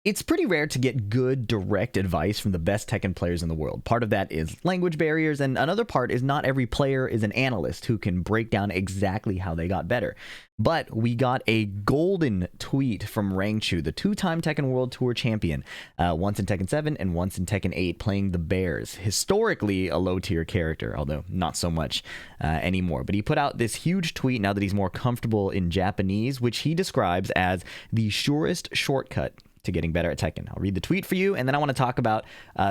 It's pretty rare to get good, direct advice from the best Tekken players in the world. Part of that is language barriers, and another part is not every player is an analyst who can break down exactly how they got better. But we got a golden tweet from Rangchu, the two-time Tekken World Tour champion, once in Tekken 7 and once in Tekken 8, playing the Bears. Historically a low-tier character, although not so much anymore. But he put out this huge tweet now that he's more comfortable in Japanese, which he describes as the surest shortcut to getting better at Tekken. I'll read the tweet for you, and then I want to talk about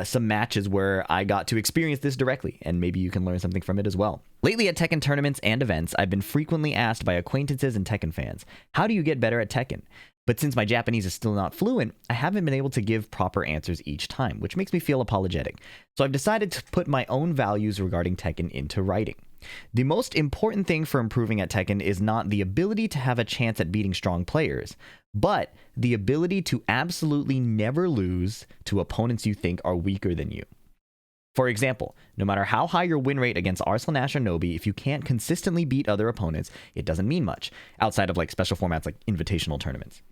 some matches where I got to experience this directly, and maybe you can learn something from it as well. Lately at Tekken tournaments and events, I've been frequently asked by acquaintances and Tekken fans, how do you get better at Tekken? But since my Japanese is still not fluent, I haven't been able to give proper answers each time, which makes me feel apologetic. So I've decided to put my own values regarding Tekken into writing. The most important thing for improving at Tekken is not the ability to have a chance at beating strong players, but the ability to absolutely never lose to opponents you think are weaker than you. For example, no matter how high your win rate against Arslan Ash or Nobi, if you can't consistently beat other opponents, it doesn't mean much, outside of like special formats like invitational tournaments.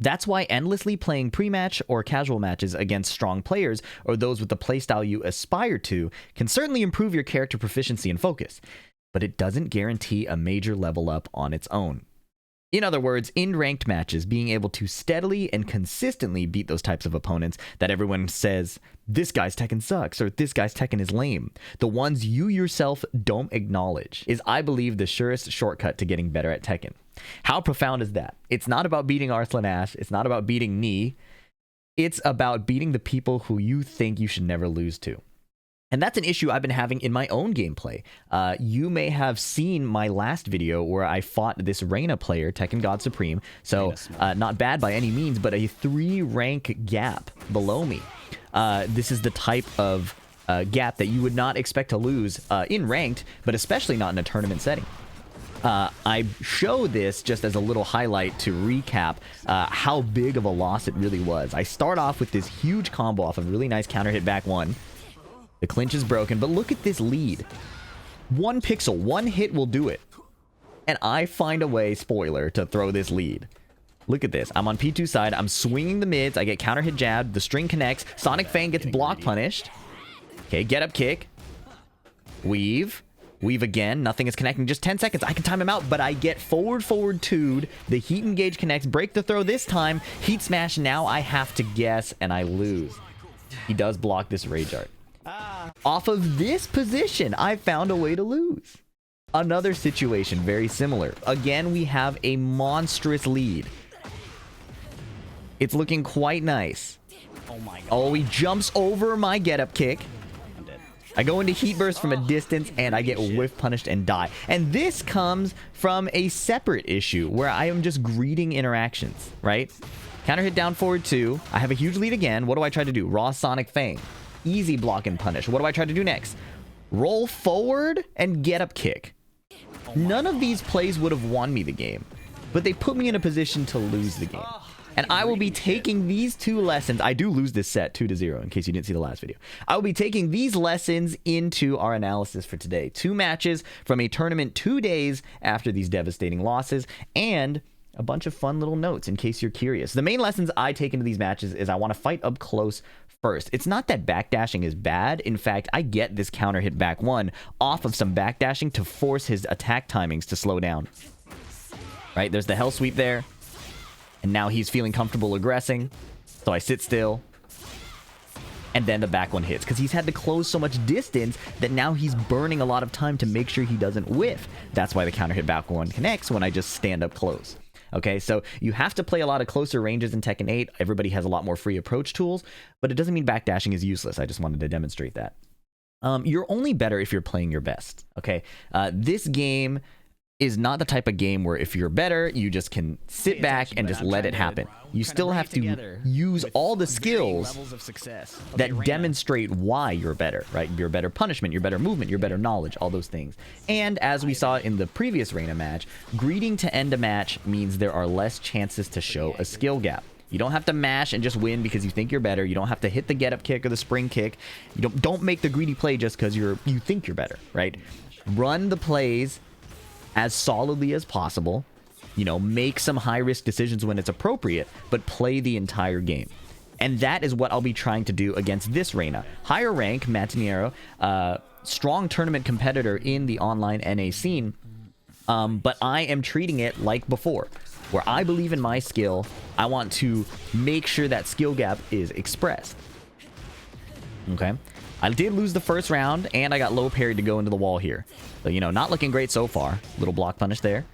That's why endlessly playing pre-match or casual matches against strong players or those with the playstyle you aspire to can certainly improve your character proficiency and focus, but it doesn't guarantee a major level up on its own. In other words, in ranked matches, being able to steadily and consistently beat those types of opponents that everyone says, this guy's Tekken sucks, or this guy's Tekken is lame, the ones you yourself don't acknowledge, is, I believe, the surest shortcut to getting better at Tekken. How profound is that? It's not about beating Arslan Ash, it's not about beating Ni, it's about beating the people who you think you should never lose to. And that's an issue I've been having in my own gameplay. You may have seen my last video where I fought this Reina player, Tekken God Supreme. So not bad by any means, but a 3-rank gap below me. This is the type of gap that you would not expect to lose in ranked, but especially not in a tournament setting. I show this just as a little highlight to recap how big of a loss it really was. I start off with this huge combo off of a really nice counter hit back one. The clinch is broken, but look at this lead. 1 pixel, 1 hit will do it. And I find a way, spoiler, to throw this lead. Look at this. I'm on P2 side. I'm swinging the mids. I get counter hit jab. The string connects. Sonic Fang gets block punished. Okay, get up kick. Weave. Weave again. Nothing is connecting. Just 10 seconds. I can time him out, but I get forward 2'd. The heat engage connects. Break the throw this time. Heat smash. Now I have to guess, and I lose. He does block this rage art. Off of this position, I found a way to lose. Another situation very similar. Again, we have a monstrous lead. It's looking quite nice. Oh my god. Oh, he jumps over my get-up kick. I'm dead. I go into heat burst from a distance, and I get whiff punished and die. And this comes from a separate issue where I am just greeting interactions, right? Counter hit down forward 2. I have a huge lead again. What do I try to do? Raw Sonic Fang. Easy block and punish. What do I try to do next? Roll forward and get up kick. None of these plays would have won me the game, but they put me in a position to lose the game. And I will be taking these 2 lessons. I do lose this set 2-0 in case you didn't see the last video. I will be taking these lessons into our analysis for today. 2 matches from a tournament 2 days after these devastating losses, and a bunch of fun little notes in case you're curious. The main lessons I take into these matches is I want to fight up close first. It's not that backdashing is bad. In fact, I get this counter hit back one off of some backdashing to force his attack timings to slow down. Right, there's the hell sweep there. And now he's feeling comfortable aggressing. So I sit still. And then the back one hits, because he's had to close so much distance that now he's burning a lot of time to make sure he doesn't whiff. That's why the counter hit back one connects when I just stand up close. Okay, so you have to play a lot of closer ranges in Tekken 8. Everybody has a lot more free approach tools, but it doesn't mean backdashing is useless. I just wanted to demonstrate that. You're only better if you're playing your best, okay? This game is not the type of game where if you're better, you just can sit back and just let it happen. You still have to use all the skills that demonstrate why you're better, right? Your better punishment, your better movement, your better knowledge, all those things. And as we saw in the previous Reina match, greeting to end a match means there are less chances to show a skill gap. You don't have to mash and just win because you think you're better. You don't have to hit the get-up kick or the spring kick. You don't make the greedy play just because you think you're better, right? Run the plays as solidly as possible. You know, make some high-risk decisions when it's appropriate, but play the entire game. And that is what I'll be trying to do against this Reina. Higher rank, Matiniero, strong tournament competitor in the online NA scene, but I am treating it like before, where I believe in my skill. I want to make sure that skill gap is expressed. Okay. I did lose the first round, and I got low parried to go into the wall here. So, you know, not looking great so far. Little block punish there.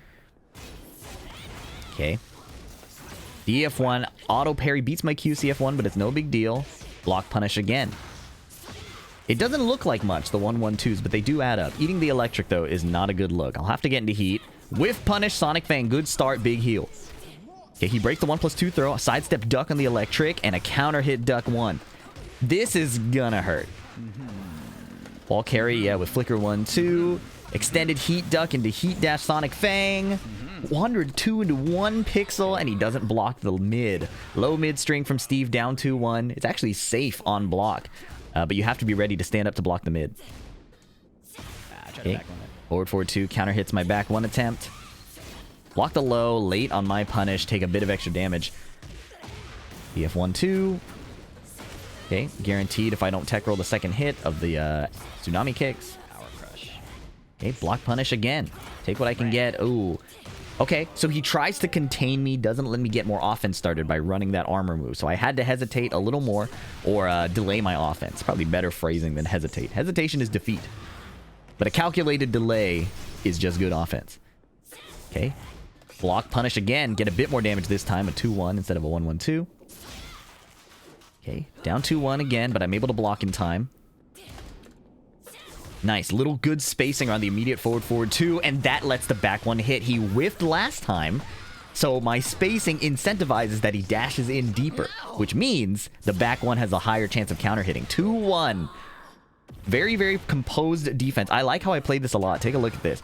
Okay. DF1, auto parry beats my QCF1, but it's no big deal. Block punish again. It doesn't look like much, the 1-1-2s, but they do add up. Eating the electric, though, is not a good look. I'll have to get into heat. Whiff punish, Sonic Fang. Good start, big heal. Okay, he breaks the 1+2 throw, a sidestep duck on the electric, and a counter hit duck 1. This is gonna hurt. Wall carry, yeah, with flicker 1-2. Extended heat duck into heat dash Sonic Fang. 102 into 1 pixel, and he doesn't block the mid. Low mid string from Steve, down 2-1. It's actually safe on block, but you have to be ready to stand up to block the mid. Okay. Forward 2, counter hits my back 1 attempt. Block the low, late on my punish, take a bit of extra damage. BF 1-2. Okay, guaranteed if I don't tech roll the second hit of the tsunami kicks. Power crush. Okay, block punish again. Take what I can get. Ooh. Okay, so he tries to contain me, doesn't let me get more offense started by running that armor move. So I had to hesitate a little more or delay my offense. Probably better phrasing than hesitate. Hesitation is defeat. But a calculated delay is just good offense. Okay. Block punish again. Get a bit more damage this time. A 2-1 instead of a 1-1-2. Okay. Down 2-1 again, but I'm able to block in time. Nice. Little good spacing around the immediate forward 2, and that lets the back one hit. He whiffed last time, so my spacing incentivizes that he dashes in deeper, which means the back one has a higher chance of counter hitting. 2-1. Very, very composed defense. I like how I played this a lot. Take a look at this.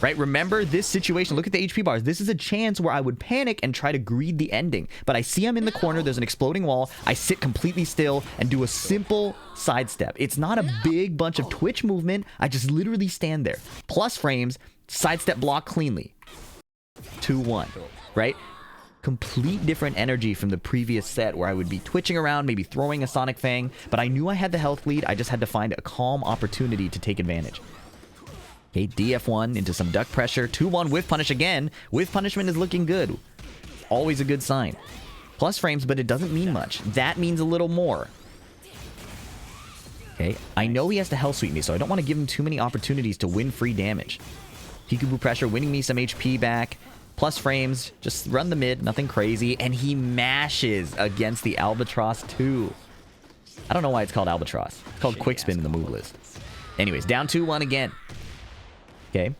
Right? Remember this situation. Look at the HP bars. This is a chance where I would panic and try to greed the ending. But I see I'm in the corner. There's an exploding wall. I sit completely still and do a simple sidestep. It's not a big bunch of twitch movement. I just literally stand there. Plus frames, sidestep block cleanly. 2-1. Right? Complete different energy from the previous set where I would be twitching around, maybe throwing a Sonic Fang, but I knew I had the health lead. I just had to find a calm opportunity to take advantage. Okay, DF1 into some duck pressure. 2-1 whiff punish again. Whiff punishment is looking good. Always a good sign. Plus frames, but it doesn't mean much. That means a little more. Okay, I know he has to hell sweep me, so I don't want to give him too many opportunities to win free damage. Peekaboo pressure, winning me some HP back. Plus frames, just run the mid, nothing crazy. And he mashes against the Albatross 2. I don't know why it's called Albatross. It's called Quick Spin in the move list. Anyways, down 2-1 again. Okay.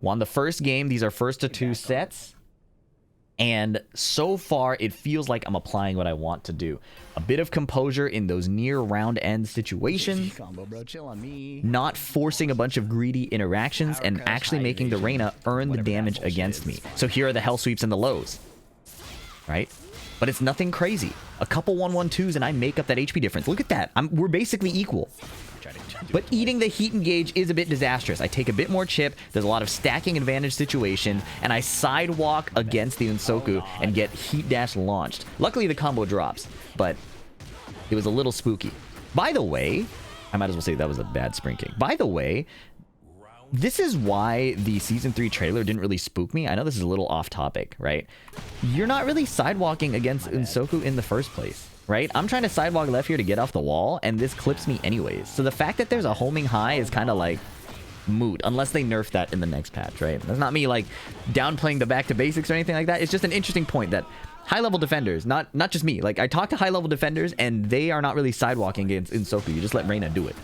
Won the first game. These are first to 2 sets. And so far, it feels like I'm applying what I want to do. A bit of composure in those near round end situations. Not forcing a bunch of greedy interactions and actually making the Reina earn the damage against me. So here are the hell sweeps and the lows. Right? But it's nothing crazy. A couple 1-1-2s and I make up that HP difference. Look at that. We're basically equal. But eating the heat engage is a bit disastrous. I take a bit more chip, there's a lot of stacking advantage situation, and I sidewalk against the Unsoku and get heat dash launched. Luckily the combo drops, but it was a little spooky. By the way, I might as well say that was a bad spring kick. By the way, this is why the Season 3 trailer didn't really spook me. I know this is a little off topic, right? You're not really sidewalking against Unsoku in the first place. Right? I'm trying to sidewalk left here to get off the wall, and this clips me anyways. So the fact that there's a homing high is kind of like moot, unless they nerf that in the next patch, right? That's not me like downplaying the back to basics or anything like that. It's just an interesting point that high-level defenders, not just me, like I talk to high-level defenders, and they are not really sidewalking against Unsoku. You just let Reina do it.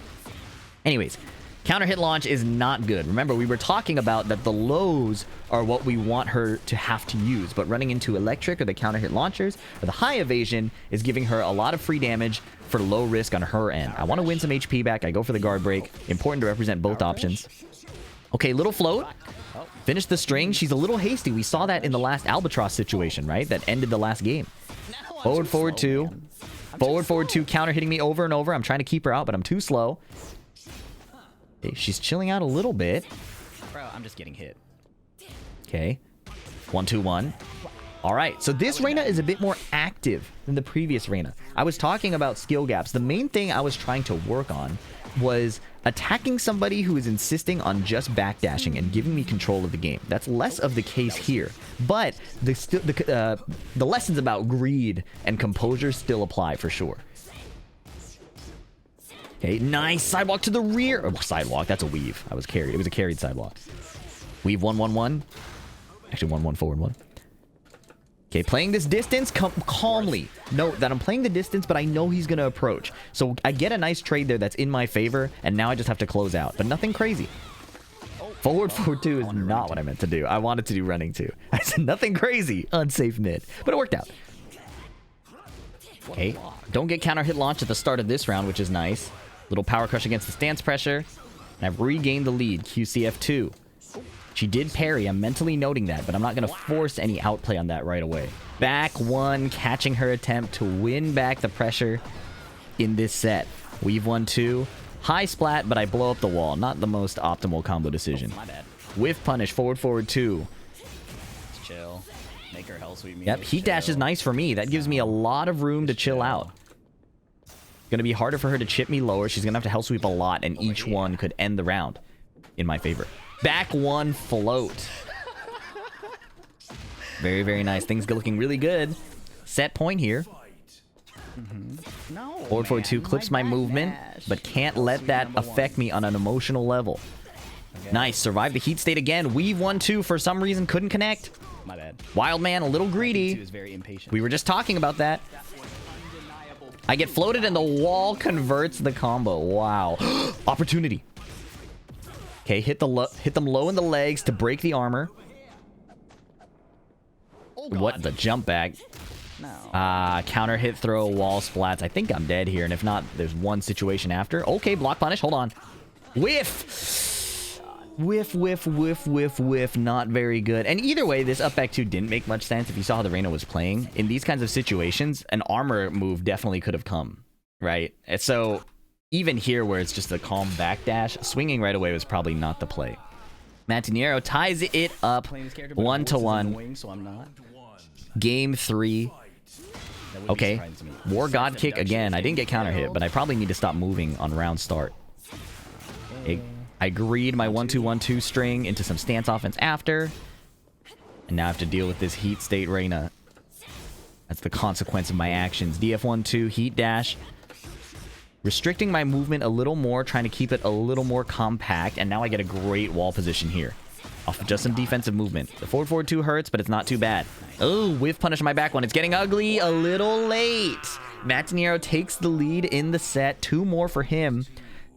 Anyways, counter hit launch is not good. Remember, we were talking about that the lows are what we want her to have to use, but running into electric or the counter hit launchers or the high evasion is giving her a lot of free damage for low risk on her end. I want to win some HP back. I go for the guard break. Important to represent both options. Okay, little float. Finish the string. She's a little hasty. We saw that in the last Albatross situation, right? That ended the last game. Forward 2. Forward 2, counter hitting me over and over. I'm trying to keep her out, but I'm too slow. Okay, she's chilling out a little bit. Bro, I'm just getting hit. Okay. 1-2-1. All right, so this Reina is a bit more active than the previous Reina. I was talking about skill gaps. The main thing I was trying to work on was attacking somebody who is insisting on just backdashing and giving me control of the game. That's less of the case here, but the lessons about greed and composure still apply for sure. Okay, nice sidewalk to the rear. Oh, sidewalk, that's a weave. I was carried. It was a carried sidewalk. Weave 1-1-1. Actually, 1-1 forward 1. Okay, playing this distance calmly. Note that I'm playing the distance, but I know he's going to approach. So I get a nice trade there that's in my favor, and now I just have to close out. But nothing crazy. Forward 4-2 is not what I meant to do. I wanted to do running 2. I said nothing crazy. Unsafe mid. But it worked out. Okay, don't get counter hit launch at the start of this round, which is nice. Little power crush against the stance pressure. And I've regained the lead. QCF2. She did parry, I'm mentally noting that, but I'm not going to force any outplay on that right away. Back 1, catching her attempt to win back the pressure in this set. Weave 1-2. High splat, but I blow up the wall. Not the most optimal combo decision. My bad. Whiff punish, forward 2. Just chill. Make her hell sweep me. Yep, heat dash is nice for me. That gives me a lot of room to chill out. Going to be harder for her to chip me lower. She's going to have to hell sweep a lot, and each one could end the round in my favor. Back 1 float. Very, very nice. Things looking really good. Set point here. No, Forward 2 clips my movement, but can't let that affect me on an emotional level. Okay. Nice. Survive the heat state again. Weave 1-2 for some reason couldn't connect. My bad. Wild man, a little greedy. Is very impatient. We were just talking about that. I get floated and the wall converts the combo. Wow. Opportunity. Okay, hit them low in the legs to break the armor. Oh, what the jump back? No. Counter hit throw, wall splats. I think I'm dead here, and if not, there's one situation after. Okay, block punish. Hold on. Whiff! Whiff, whiff, whiff, whiff, whiff. Not very good. And either way, this up back 2 didn't make much sense if you saw how the Reina was playing. In these kinds of situations, an armor move definitely could have come, right? And so even here where it's just a calm backdash, swinging right away was probably not the play. Mantinero ties it up 1-1. Game 3. Okay, War God Kick again. I didn't get counter hit, but I probably need to stop moving on round start. I greed my 1-2-1-2 string into some stance offense after. And now I have to deal with this heat state Reina. That's the consequence of my actions. DF1-2, heat dash. Restricting my movement a little more, trying to keep it a little more compact, and now I get a great wall position here. Off of just some defensive movement. The forward 2 hurts, but it's not too bad. Oh, whiff punish on my back one. It's getting ugly a little late. Mantinero takes the lead in the set. 2 more for him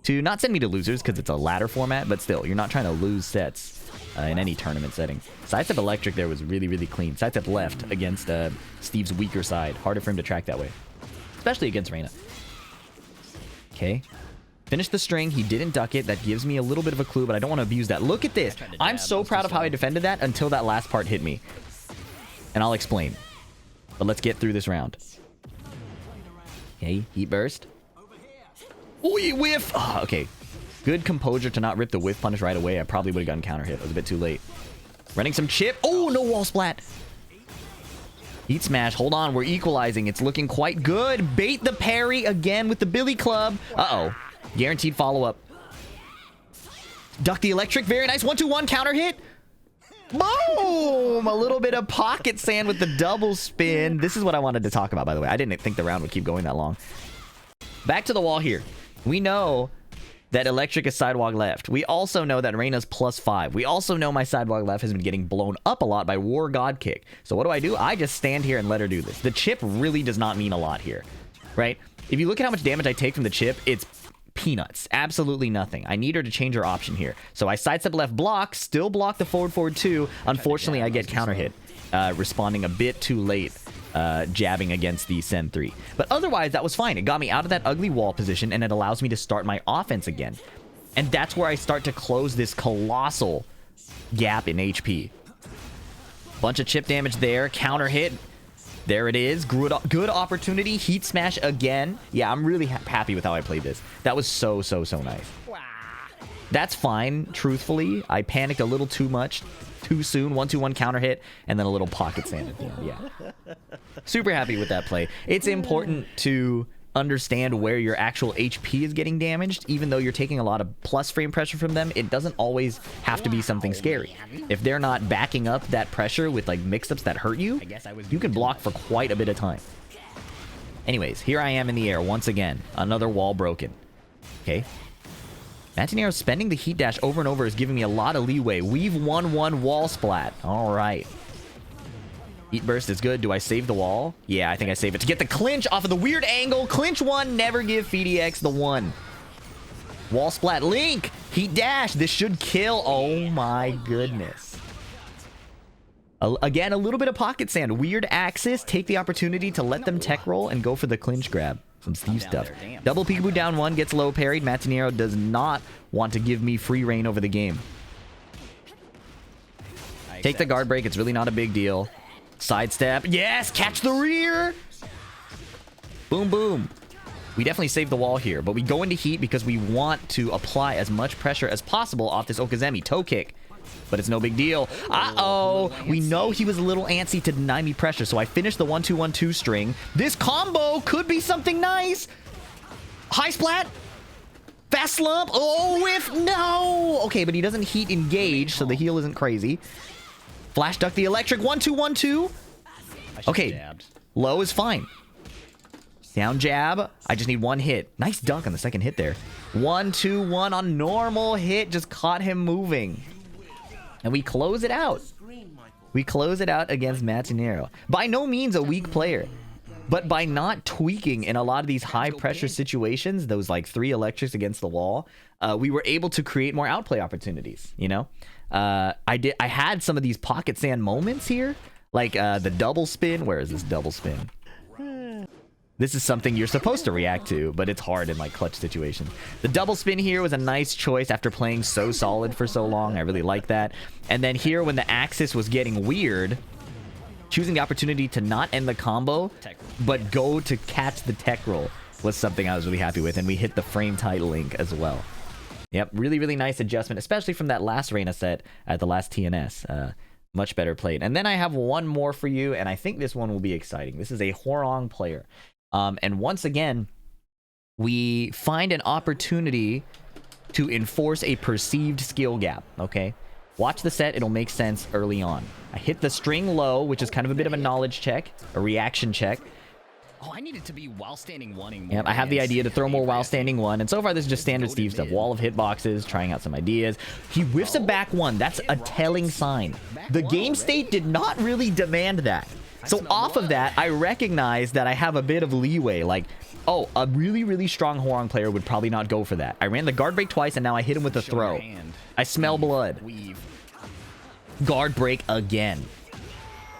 to not send me to losers, because it's a ladder format, but still, you're not trying to lose sets in any tournament setting. Sidestep electric there was really, really clean. Sidestep left against Steve's weaker side. Harder for him to track that way, especially against Reina. Okay. Finish the string. He didn't duck it. That gives me a little bit of a clue, but I don't want to abuse that. Look at this. I'm so proud of how I defended that until that last part hit me. And I'll explain. But let's get through this round. Okay, heat burst. Ooh, whiff! Oh, okay. Good composure to not rip the whiff punish right away. I probably would have gotten counter hit. It was a bit too late. Running some chip. Oh, no wall splat. Heat smash. Hold on. We're equalizing. It's looking quite good. Bait the parry again with the Billy Club. Uh-oh. Guaranteed follow-up. Duck the electric. Very nice. 1-2-1 counter hit. Boom! A little bit of pocket sand with the double spin. This is what I wanted to talk about, by the way. I didn't think the round would keep going that long. Back to the wall here. We know that electric is sidewalk left. We also know that Reina's +5. We also know my sidewalk left has been getting blown up a lot by War God Kick. So what do? I just stand here and let her do this. The chip really does not mean a lot here, right? If you look at how much damage I take from the chip, it's peanuts. Absolutely nothing. I need her to change her option here. So I sidestep left block, still block the forward 2. Unfortunately, I get counter hit, responding a bit too late, jabbing against the Sen 3. But otherwise, that was fine. It got me out of that ugly wall position, and it allows me to start my offense again. And that's where I start to close this colossal gap in HP. Bunch of chip damage there. Counter hit. There it is. Good opportunity. Heat smash again. Yeah, I'm really happy with how I played this. That was so nice. That's fine, truthfully. I panicked a little too much too soon. 1-2-1 counter hit, and then a little pocket sand at the end. Yeah. Super happy with that play. It's important to understand where your actual HP is getting damaged. Even though you're taking a lot of plus frame pressure from them, it doesn't always have to be something scary. If they're not backing up that pressure with like mix-ups that hurt you, you can block for quite a bit of time. Anyways, here I am in the air once again. Another wall broken. Okay. Matinero spending the heat dash over and over is giving me a lot of leeway. We've 1-1 wall splat. All right. Heat burst is good. Do I save the wall? Yeah, I think I save it to get the clinch off of the weird angle. Clinch one. Never give FDX the one. Wall splat. Link. Heat dash. This should kill. Oh my goodness. Again, a little bit of pocket sand. Weird axis. Take the opportunity to let them tech roll and go for the clinch grab. Some Steve stuff. Double peekaboo down one. Gets low parried. Matinero does not want to give me free reign over the game. Take the guard break. It's really not a big deal. Sidestep. Yes! Catch the rear! Boom, boom. We definitely saved the wall here, but we go into heat because we want to apply as much pressure as possible off this Okazemi. Toe kick. But it's no big deal. Uh-oh! We know he was a little antsy to deny me pressure, so I finished the 1-2-1-2 string. This combo could be something nice! High splat! Fast slump! Oh, whiff! No! Okay, but he doesn't heat engage, so the heal isn't crazy. Flash duck the electric. 1-2-1-2. Okay. Low is fine. Down jab. I just need one hit. Nice dunk on the second hit there. 1-2-1 on normal hit. Just caught him moving. And we close it out. We close it out against Matinero. By no means a weak player. But by not tweaking in a lot of these high pressure situations, those like 3 electrics against the wall, we were able to create more outplay opportunities, you know? I had some of these pocket sand moments here, like the double spin. Where is this double spin? This is something you're supposed to react to, but it's hard in like clutch situations. The double spin here was a nice choice after playing so solid for so long. I really like that. And then here when the axis was getting weird, choosing the opportunity to not end the combo, but go to catch the tech roll was something I was really happy with. And we hit the frame tight link as well. Yep, really, really nice adjustment, especially from that last Reina set at the last TNS. Much better played. And then I have one more for you, and I think this one will be exciting. This is a Hwoarang player. And once again, we find an opportunity to enforce a perceived skill gap, okay? Watch the set, it'll make sense early on. I hit the string low, which is kind of a bit of a knowledge check, a reaction check. Oh, I need it to be while standing one-ing more. Yep, I have the idea to throw more while standing one, and so far this is just standard Steve stuff. Wall of hitboxes, trying out some ideas. He whiffs a back one. That's a telling sign. The game state did not really demand that. So off of that, I recognize that I have a bit of leeway. Like, oh, a really, really strong Hwoarang player would probably not go for that. I ran the guard break twice, and now I hit him with a throw. I smell blood. Guard break again.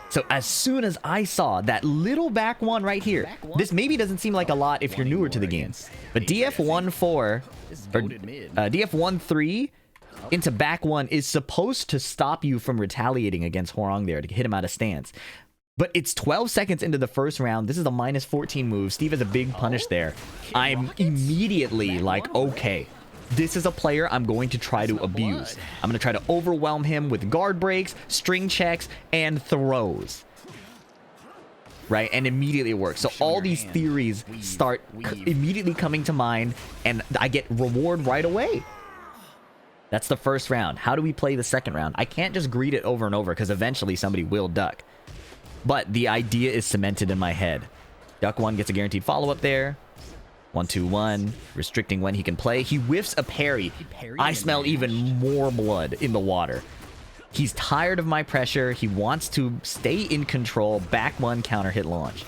So as soon as I saw that little back one right here, this maybe doesn't seem like a lot if you're newer to the game, but DF1-4 or DF1-3 into back one is supposed to stop you from retaliating against Hwoarang there to hit him out of stance. But it's 12 seconds into the first round. This is a -14 move. Steve has a big punish there. I'm immediately like, okay, this is a player I'm going to try to abuse. I'm going to try to overwhelm him with guard breaks, string checks, and throws. Right? And immediately it works. So all these theories start immediately coming to mind, and I get reward right away. That's the first round. How do we play the second round? I can't just greet it over and over because eventually somebody will duck. But the idea is cemented in my head. Duck one gets a guaranteed follow-up there. 1-2-1, restricting when he can play. He whiffs a parry. I smell even more blood in the water. He's tired of my pressure. He wants to stay in control. Back one, counter hit launch.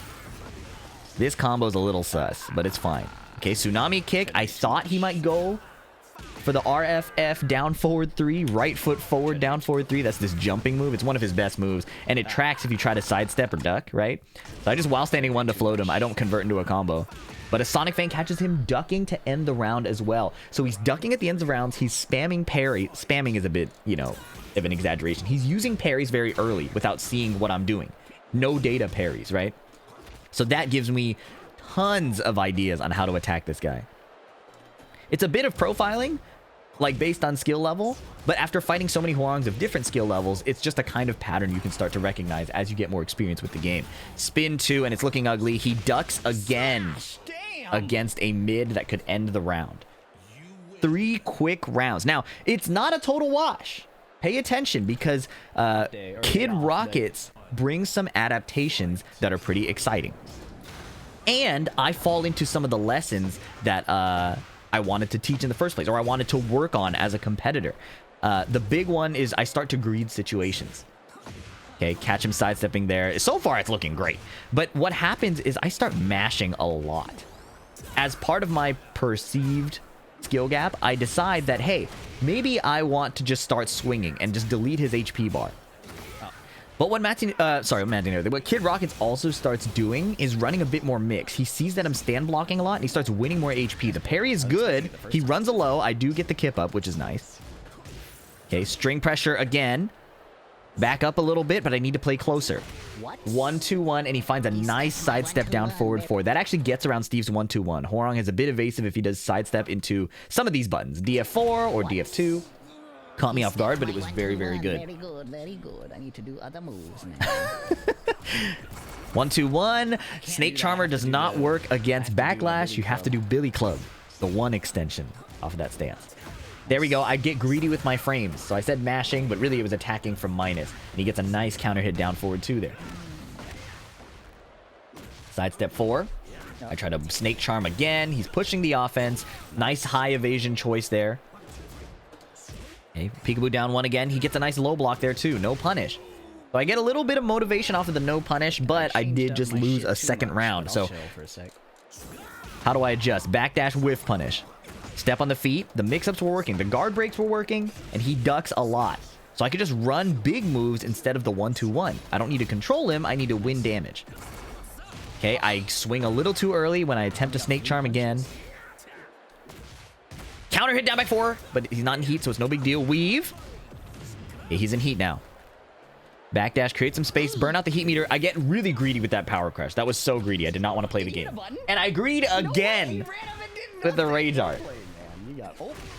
This combo's a little sus, but it's fine. Okay, tsunami kick. I thought he might go for the RFF down forward 3, right foot forward down forward 3. That's this jumping move. It's one of his best moves, and it tracks if you try to sidestep or duck, right? So I just while standing one to float him. I don't convert into a combo. But a Sonic Fang catches him ducking to end the round as well. So he's ducking at the ends of rounds. He's spamming parry. Spamming is a bit, you know, of an exaggeration. He's using parries very early without seeing what I'm doing. No data parries, right? So that gives me tons of ideas on how to attack this guy. It's a bit of profiling, like based on skill level. But after fighting so many Hwoarangs of different skill levels, it's just a kind of pattern you can start to recognize as you get more experience with the game. Spin 2, and it's looking ugly. He ducks again against a mid that could end the round. 3 quick rounds. Now, it's not a total wash. Pay attention, because Kid Rockets brings some adaptations that are pretty exciting. And I fall into some of the lessons that I wanted to teach in the first place, or I wanted to work on as a competitor. The big one is I start to greed situations. Okay, catch him sidestepping there. So far, it's looking great. But what happens is I start mashing a lot. As part of my perceived skill gap, I decide that, hey, maybe I want to just start swinging and just delete his HP bar. But what Kid Rockets also starts doing is running a bit more mix. He sees that I'm stand blocking a lot, and he starts winning more HP. The parry is good. He runs a low. I do get the kip up, which is nice. Okay, string pressure again. Back up a little bit, but I need to play closer. 1-2-1, and he finds a nice sidestep down forward 4. That actually gets around Steve's 1-2-1. Hwoarang is a bit evasive if he does sidestep into some of these buttons. DF4 or DF2. Caught me off guard, but it was very, very good. Very good, very good. I need to do other moves now. 1-2-1. Snake Charmer does not work against Backlash. You have to do Billy Club, the 1 extension off of that stance. There we go. I get greedy with my frames. So I said mashing, but really it was attacking from minus. And he gets a nice counter hit down forward 2 there. Sidestep 4. I try to Snake Charm again. He's pushing the offense. Nice high evasion choice there. Okay, peekaboo down 1 again. He gets a nice low block there too. No punish. So I get a little bit of motivation off of the no punish, but I did just lose a second round. So how do I adjust? Backdash whiff punish. Step on the feet. The mix-ups were working. The guard breaks were working, and he ducks a lot. So I could just run big moves instead of the 1-2-1. I don't need to control him. I need to win damage. Okay, I swing a little too early when I attempt to Snake Charm again. Counter hit down by 4, but he's not in heat, so it's no big deal. Weave. Okay, he's in heat now. Backdash, create some space, burn out the heat meter. I get really greedy with that power crush. That was so greedy. I did not want to play the game. And I greed again with the rage art.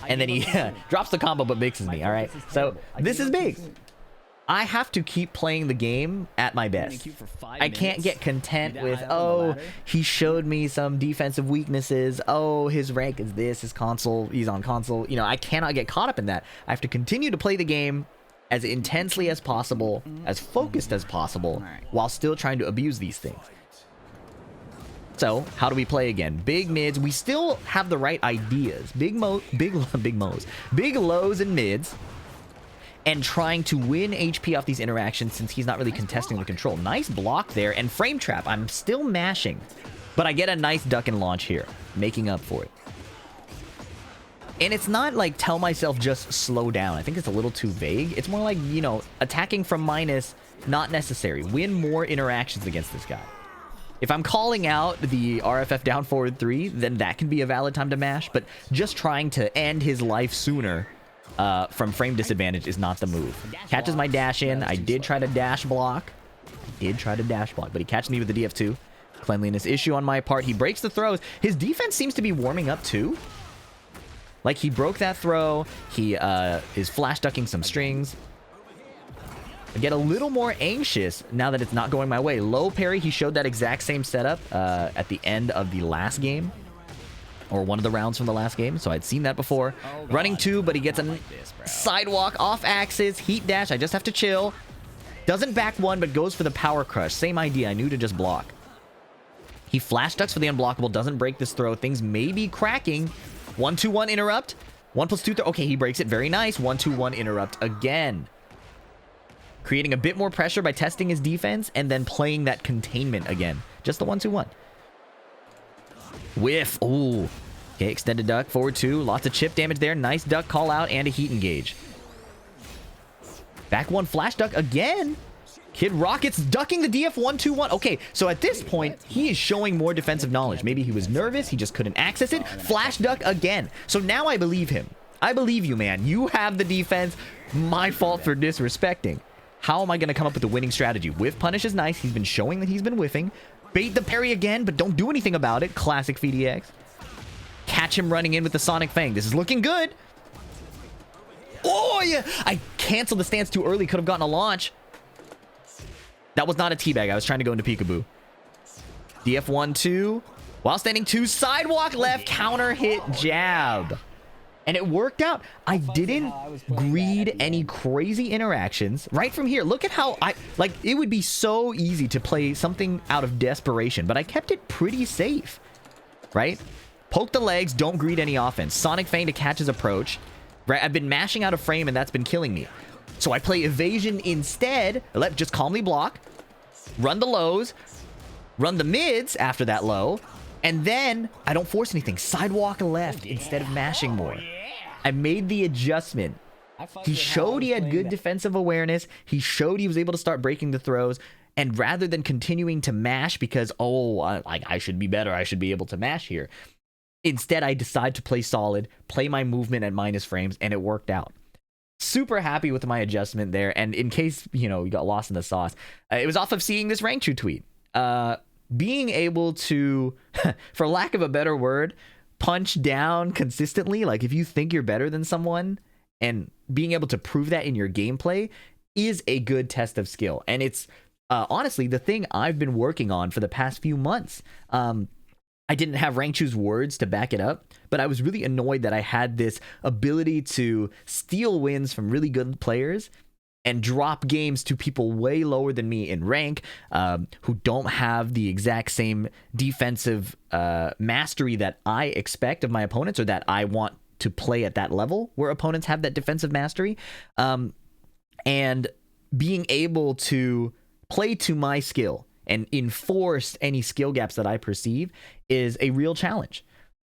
And then he drops the combo but mixes me, alright? So, this is big. I have to keep playing the game at my best. I can't get content with, oh, he showed me some defensive weaknesses. Oh, his rank is this, his console, he's on console. You know, I cannot get caught up in that. I have to continue to play the game as intensely as possible, as focused as possible, while still trying to abuse these things. So, how do we play again? Big mids. We still have the right ideas. Big lows and mids. And trying to win HP off these interactions since he's not really contesting the control. Nice block there. And frame trap. I'm still mashing. But I get a nice duck and launch here. Making up for it. And it's not like tell myself just slow down. I think it's a little too vague. It's more like, you know, attacking from minus, not necessary. Win more interactions against this guy. If I'm calling out the RFF down forward 3, then that can be a valid time to mash. But just trying to end his life sooner from frame disadvantage is not the move. Catches my dash in. I did try to dash block. But he catches me with the DF2. Cleanliness issue on my part. He breaks the throws. His defense seems to be warming up too. Like, he broke that throw. He is flash ducking some strings. I get a little more anxious now that it's not going my way. Low parry, he showed that exact same setup at the end of the last game. Or one of the rounds from the last game. So I'd seen that before. Running 2, but he gets a sidewalk off axis. Heat dash, I just have to chill. Doesn't back 1, but goes for the power crush. Same idea, I knew to just block. He flash ducks for the unblockable. Doesn't break this throw. Things may be cracking. 1-2-1 interrupt. 1+2 throw. Okay, he breaks it. Very nice. 1-2-1 interrupt again. Creating a bit more pressure by testing his defense and then playing that containment again. Just the 1-2-1. Whiff. Ooh. Okay, extended duck. Forward 2. Lots of chip damage there. Nice duck call out and a heat engage. Back 1 flash duck again. Kid Rockets ducking the DF 1-2-1. Okay, so at this point, he is showing more defensive knowledge. Maybe he was nervous. He just couldn't access it. Flash duck again. So now I believe him. I believe you, man. You have the defense. My fault for disrespecting. How am I going to come up with the winning strategy? Whiff punish is nice. He's been showing that he's been whiffing. Bait the parry again, but don't do anything about it. Classic VDX. Catch him running in with the Sonic Fang. This is looking good. Oh, yeah. I canceled the stance too early. Could have gotten a launch. That was not a teabag. I was trying to go into peekaboo. DF1-2. While standing 2. Sidewalk left. Counter hit jab. And it worked out. I didn't greed any crazy interactions. Right from here, look at how like, it would be so easy to play something out of desperation, but I kept it pretty safe, right? Poke the legs, don't greed any offense. Sonic Fang to catch his approach, right? I've been mashing out of frame, and that's been killing me. So I play evasion instead. Just calmly block, run the lows, run the mids after that low, and then I don't force anything. Sidewalk left instead of mashing more. I made the adjustment. He showed he had good defensive awareness. He showed he was able to start breaking the throws. And rather than continuing to mash because, oh, I should be better, I should be able to mash here. Instead, I decide to play solid, play my movement at minus frames, and it worked out. Super happy with my adjustment there. And in case, you know, you got lost in the sauce, it was off of seeing this Rangchu tweet. Being able to, for lack of a better word, punch down consistently, like if you think you're better than someone and being able to prove that in your gameplay is a good test of skill. And it's honestly the thing I've been working on for the past few months. I didn't have Rangchu's words to back it up, but I was really annoyed that I had this ability to steal wins from really good players and drop games to people way lower than me in rank, who don't have the exact same defensive mastery that I expect of my opponents, or that I want to play at that level where opponents have that defensive mastery. And being able to play to my skill and enforce any skill gaps that I perceive is a real challenge.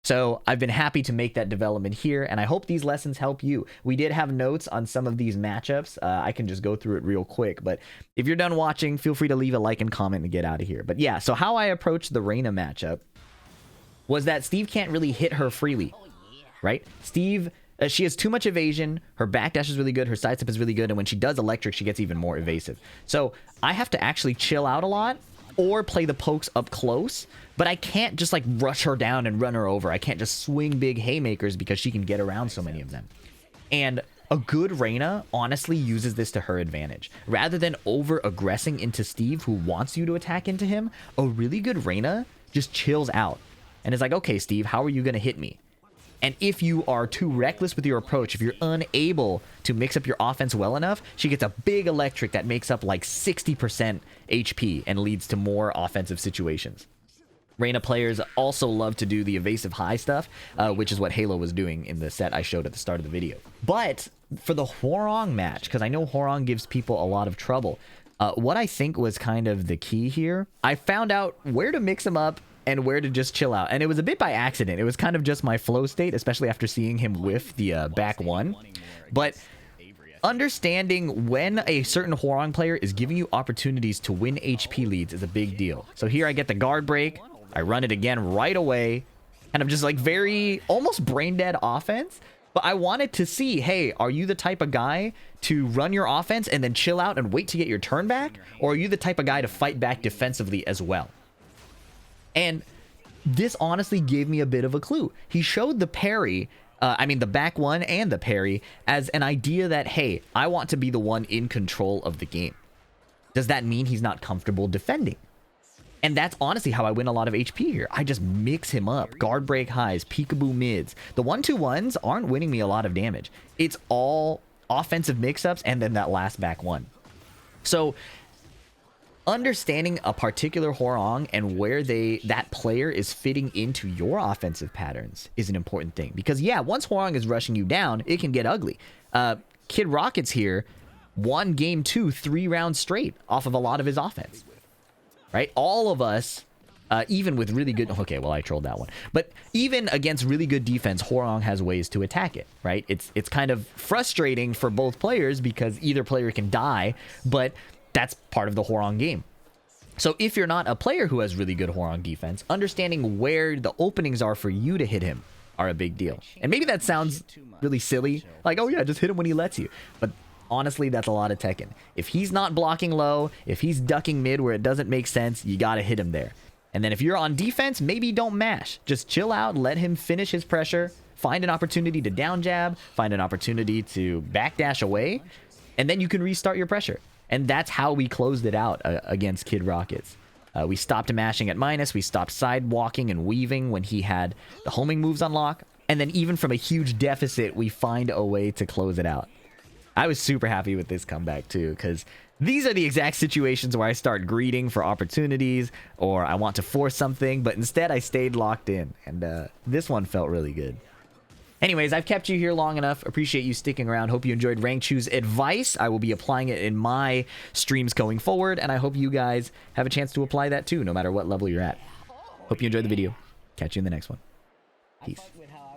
So I've been happy to make that development here, and I hope these lessons help you. We did have notes on some of these matchups. I can just go through it real quick, but if you're done watching, feel free to leave a like and comment and get out of here. But yeah, so how I approached the Reina matchup was that Steve can't really hit her freely, right? Steve, she has too much evasion, her backdash is really good, her sidestep is really good, and when she does electric, she gets even more evasive. So I have to actually chill out a lot, or play the pokes up close, but I can't just like rush her down and run her over. I can't just swing big haymakers because she can get around so many of them. And a good Reina honestly uses this to her advantage. Rather than over-aggressing into Steve, who wants you to attack into him, a really good Reina just chills out and is like, okay, Steve, how are you going to hit me? And if you are too reckless with your approach, if you're unable to mix up your offense well enough, she gets a big electric that makes up like 60% HP and leads to more offensive situations. Reina players also love to do the evasive high stuff, which is what Halo was doing in the set I showed at the start of the video. But for the Hwoarang match, because I know Hwoarang gives people a lot of trouble, what I think was kind of the key here, I found out where to mix them up and where to just chill out. And it was a bit by accident. It was kind of just my flow state, especially after seeing him whiff the back one. But understanding when a certain Hwoarang player is giving you opportunities to win HP leads is a big deal. So here I get the guard break. I run it again right away. And I'm just like very almost brain dead offense. But I wanted to see, hey, are you the type of guy to run your offense and then chill out and wait to get your turn back? Or are you the type of guy to fight back defensively as well? And this honestly gave me a bit of a clue. He showed the parry, the back one and the parry, as an idea that, hey, I want to be the one in control of the game. Does that mean he's not comfortable defending? And that's honestly how I win a lot of HP here. I just mix him up. Guard break highs, peekaboo mids. The 1-2-1s aren't winning me a lot of damage. It's all offensive mix-ups and then that last back one. So understanding a particular Hwoarang and where that player is fitting into your offensive patterns is an important thing. Because yeah, once Hwoarang is rushing you down, it can get ugly. Kid Rocket's here won game 2 3 rounds straight off of a lot of his offense. Right? All of us, even with really good... Okay, well, I trolled that one. But even against really good defense, Hwoarang has ways to attack it, right? It's kind of frustrating for both players because either player can die, but that's part of the Hwoarang game. So if you're not a player who has really good Hwoarang defense, understanding where the openings are for you to hit him are a big deal. And maybe that sounds really silly, like, oh yeah, just hit him when he lets you. But honestly, that's a lot of Tekken. If he's not blocking low, if he's ducking mid where it doesn't make sense, you gotta hit him there. And then if you're on defense, maybe don't mash. Just chill out, let him finish his pressure, find an opportunity to down jab, find an opportunity to backdash away, and then you can restart your pressure. And that's how we closed it out against Kid Rockets. We stopped mashing at minus, we stopped side walking and weaving when he had the homing moves on lock, and then even from a huge deficit, we find a way to close it out. I was super happy with this comeback too, because these are the exact situations where I start greeting for opportunities, or I want to force something, but instead I stayed locked in, and this one felt really good. Anyways, I've kept you here long enough. Appreciate you sticking around. Hope you enjoyed Rangchu's advice. I will be applying it in my streams going forward, and I hope you guys have a chance to apply that too, no matter what level you're at. Hope you enjoyed the video. Catch you in the next one. Peace.